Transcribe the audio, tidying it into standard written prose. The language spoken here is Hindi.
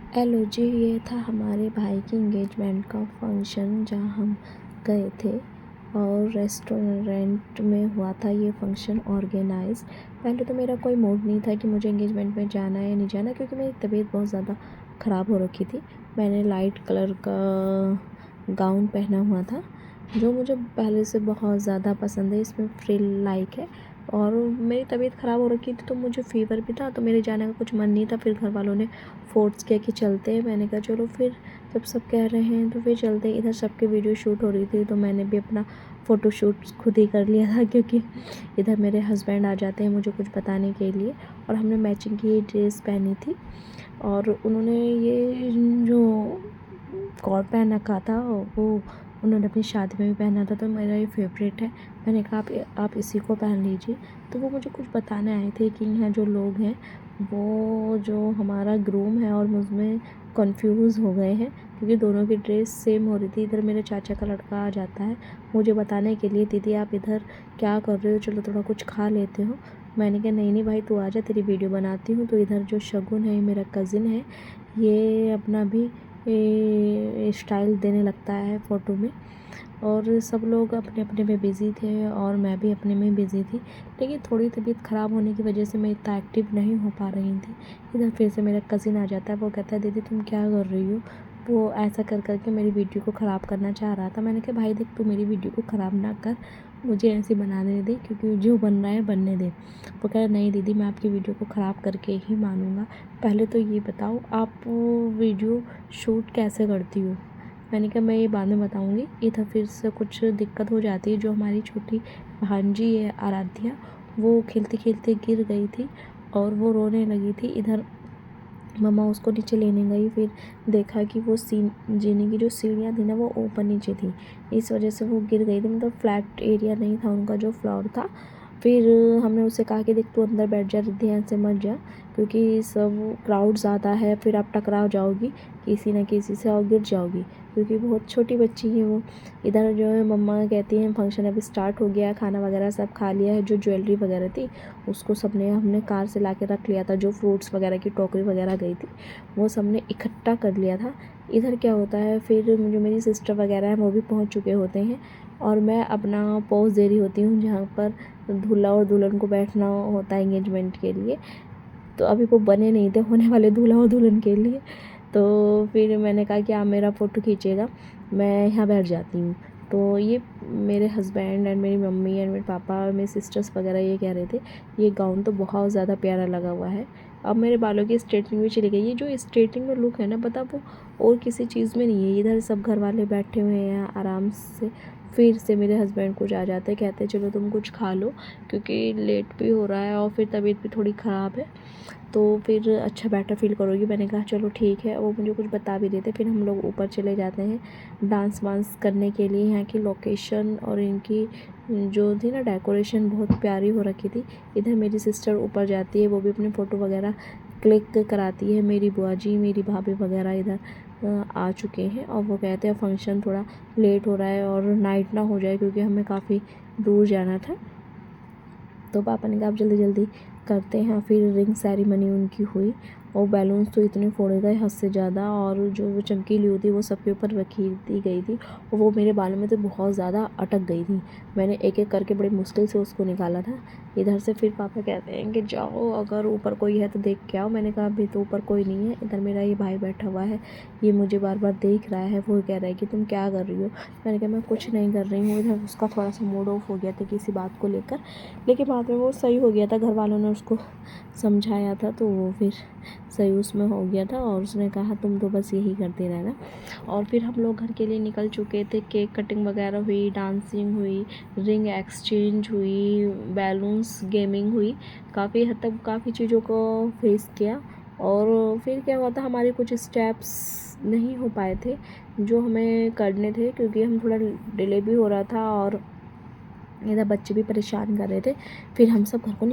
हेलो जी, ये था हमारे भाई की एंगेजमेंट का फंक्शन जहाँ हम गए थे और रेस्टोरेंट में हुआ था ये फंक्शन ऑर्गेनाइज। पहले तो मेरा कोई मूड नहीं था कि मुझे एंगेजमेंट में जाना है या नहीं जाना, क्योंकि मेरी तबीयत बहुत ज़्यादा ख़राब हो रखी थी। मैंने लाइट कलर का गाउन पहना हुआ था जो मुझे पहले से बहुत ज़्यादा पसंद है, इसमें फ्रिल लाइक है। और मेरी तबीयत ख़राब हो रखी थी तो मुझे फ़ीवर भी था, तो मेरे जाने का कुछ मन नहीं था। फिर घर वालों ने फोर्स किया कि चलते हैं। मैंने कहा चलो फिर, जब सब कह रहे हैं तो फिर चलते हैं। इधर सबके वीडियो शूट हो रही थी तो मैंने भी अपना फ़ोटो शूट खुद ही कर लिया था, क्योंकि इधर मेरे हस्बैंड आ जाते हैं मुझे कुछ बताने के लिए। और हमने मैचिंग की ड्रेस पहनी थी और उन्होंने ये जो कोट पहन रखा था वो उन्होंने अपनी शादी में भी पहना था, तो मेरा ये फेवरेट है। मैंने कहा आप इसी को पहन लीजिए। तो वो मुझे कुछ बताने आए थे कि यहाँ जो लोग हैं वो जो हमारा ग्रूम है और मुझमें कंफ्यूज हो गए हैं, क्योंकि दोनों की ड्रेस सेम हो रही थी। इधर मेरे चाचा का लड़का आ जाता है मुझे बताने के लिए, दीदी आप इधर क्या कर रहे हो, चलो थोड़ा कुछ खा लेते हो। मैंने कहा नहीं भाई तू आ जा, तेरी वीडियो बनाती हूँ। तो इधर जो शगुन है मेरा कज़िन है, ये अपना भी स्टाइल देने लगता है फ़ोटो में। और सब लोग अपने अपने में बिज़ी थे और मैं भी अपने में बिज़ी थी, लेकिन थोड़ी तबीयत ख़राब होने की वजह से मैं इतना एक्टिव नहीं हो पा रही थी। इधर फिर से मेरा कज़िन आ जाता है, वो कहता है दीदी तुम क्या कर रही हो। वो ऐसा कर करके मेरी वीडियो को ख़राब करना चाह रहा था। मैंने कहा भाई देख तू मेरी वीडियो को ख़राब ना कर, मुझे ऐसे बनाने दे, क्योंकि जो बन रहा है बनने दे। वो कह रहा नहीं दीदी मैं आपकी वीडियो को ख़राब करके ही मानूँगा, पहले तो ये बताओ आप वीडियो शूट कैसे करती हो। मैंने कहा मैं ये बाद में बताऊँगी। इधर फिर से कुछ दिक्कत हो जाती है। जो हमारी छोटी भांजी है आराध्या, वो खेलते खेलते गिर गई थी और वो रोने लगी थी। इधर मम्मा उसको नीचे लेने गई, फिर देखा कि वो जीने की जो सीढ़ियाँ थी ना वो ऊपर नीचे थी, इस वजह से वो गिर गई थी। मतलब फ्लैट एरिया नहीं था उनका जो फ्लोर था। फिर हमने उससे कहा कि देख तू अंदर बैठ जा, ध्यान से मत जा, क्योंकि सब क्राउड ज़्यादा है, फिर आप टकरा जाओगी किसी न किसी से और गिर जाओगी, क्योंकि बहुत छोटी बच्ची है वो। इधर जो है मम्मा कहती हैं फंक्शन अभी स्टार्ट हो गया है, खाना वगैरह सब खा लिया है। जो ज्वेलरी वगैरह थी उसको सबने हमने कार से ला के रख लिया था। जो फ्रूट्स वगैरह की टोकरी वगैरह गई थी वो सबने इकट्ठा कर लिया था। इधर क्या होता है, फिर जो मेरी सिस्टर वगैरह हैं वो भी पहुंच चुके होते हैं और मैं अपना पोज दे रही होती हूँ जहाँ पर दूल्हा और दुल्हन को बैठना होता है एंगेजमेंट के लिए। तो अभी वो बने नहीं थे होने वाले दूल्हा और दुल्हन के लिए। तो फिर मैंने कहा कि आप मेरा फ़ोटो खींचिएगा, मैं यहाँ बैठ जाती हूँ। तो ये मेरे हस्बैंड एंड मेरी मम्मी एंड मेरे पापा और मेरे सिस्टर्स वगैरह ये कह रहे थे ये गाउन तो बहुत ज़्यादा प्यारा लगा हुआ है। अब मेरे बालों की स्ट्रेटनिंग भी चली गई। ये जो स्ट्रेटनिंग में लुक है ना, पता वो और किसी चीज़ में नहीं है। इधर सब घर वाले बैठे हुए हैं आराम से। फिर से मेरे हस्बैंड कुछ आ जाते हैं, कहते हैं चलो तुम कुछ खा लो, क्योंकि लेट भी हो रहा है और फिर तबीयत भी थोड़ी ख़राब है, तो फिर अच्छा बेटर फील करोगी। मैंने कहा चलो ठीक है। वो मुझे कुछ बता भी देते। फिर हम लोग ऊपर चले जाते हैं डांस वांस करने के लिए। यहाँ की लोकेशन और इनकी जो थी ना डेकोरेशन बहुत प्यारी हो रखी थी। इधर मेरी सिस्टर ऊपर जाती है, वो भी अपनी फ़ोटो वगैरह क्लिक कराती है। मेरी बुआ जी मेरी भाभी वगैरह इधर आ चुके हैं और वो कहते हैं फंक्शन थोड़ा लेट हो रहा है और नाइट ना हो जाए, क्योंकि हमें काफ़ी दूर जाना था। तो पापा ने कहा आप जल्दी जल्दी करते हैं। फिर रिंग सेरेमनी उनकी हुई और बैलून्स तो इतने फोड़े गए हद से ज़्यादा, और जो वो चमकीली होती वो सबके ऊपर रखी दी गई थी और वो मेरे बालों में तो बहुत ज़्यादा अटक गई थी। मैंने एक एक करके बड़ी मुश्किल से उसको निकाला था। इधर से फिर पापा कहते हैं कि जाओ अगर ऊपर कोई है तो देख के आओ। मैंने कहा अभी तो ऊपर कोई नहीं है। इधर मेरा ये भाई बैठा हुआ है, ये मुझे बार बार देख रहा है। वो कह रहा है कि तुम क्या कर रही हो। मैंने कहा मैं कुछ नहीं कर रही हूँ। इधर उसका थोड़ा सा मूड ऑफ हो गया था किसी बात को लेकर, लेकिन बाद में वो सही हो गया था। घर वालों ने उसको समझाया था तो वो फिर सही उसमें हो गया था और उसने कहा तुम तो बस यही करते रहना। और फिर हम लोग घर के लिए निकल चुके थे। केक कटिंग वगैरह हुई, डांसिंग हुई, रिंग एक्सचेंज हुई, बैलून्स गेमिंग हुई। काफ़ी हद तक काफ़ी चीज़ों को फेस किया। और फिर क्या हुआ था, हमारे कुछ स्टेप्स नहीं हो पाए थे जो हमें करने थे, क्योंकि हम थोड़ा डिले भी हो रहा था और इधर बच्चे भी परेशान कर रहे थे। फिर हम सब घर को